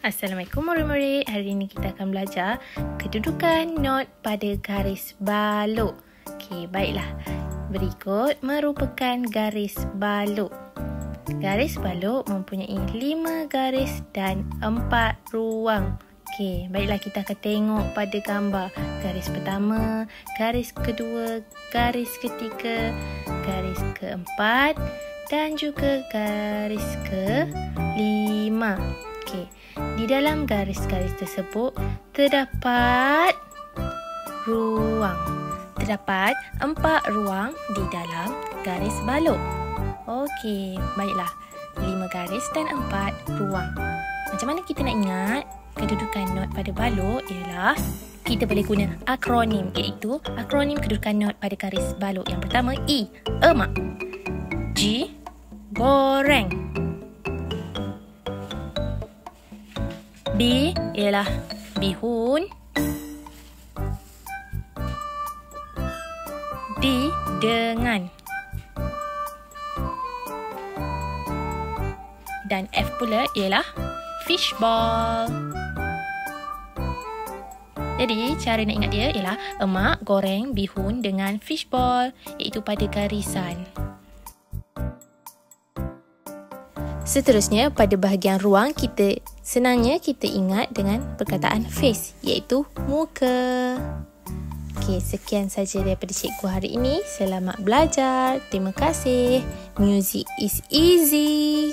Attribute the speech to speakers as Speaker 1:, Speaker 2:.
Speaker 1: Assalamualaikum murid-murid. Hari ini kita akan belajar kedudukan not pada garis balok. Okey, baiklah. Berikut merupakan garis balok. Garis balok mempunyai 5 garis dan 4 ruang. Okey, baiklah kita akan tengok pada gambar. Garis pertama, garis kedua, garis ketiga, garis keempat dan juga garis kelima. Okey, di dalam garis-garis tersebut terdapat ruang. Terdapat 4 ruang di dalam garis balok. Okey, baiklah. 5 garis dan 4 ruang. Macam mana kita nak ingat kedudukan not pada balok ialah kita boleh guna akronim, iaitu akronim kedudukan not pada garis balok. Yang pertama E, emak. G, goreng. B ialah bihun. D, dengan. Dan F pula ialah fishball. Jadi cara nak ingat dia ialah emak, goreng, bihun dengan fishball, iaitu pada garisan. Seterusnya pada bahagian ruang senangnya kita ingat dengan perkataan face, iaitu muka. Okey, sekian saja daripada cikgu hari ini. Selamat belajar. Terima kasih. Music is easy.